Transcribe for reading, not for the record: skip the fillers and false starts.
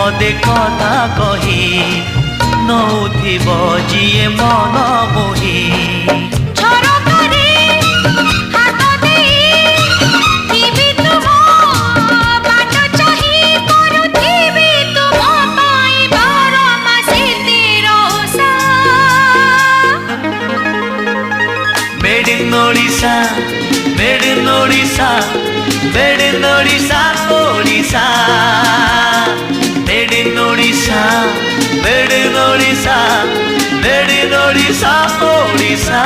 पदे कथा कही नौथिब जिए मन मोही Made in Odisha, made in Odisha, made in Odisha, Odisha. Made in Odisha, made in Odisha, made in Odisha, Odisha.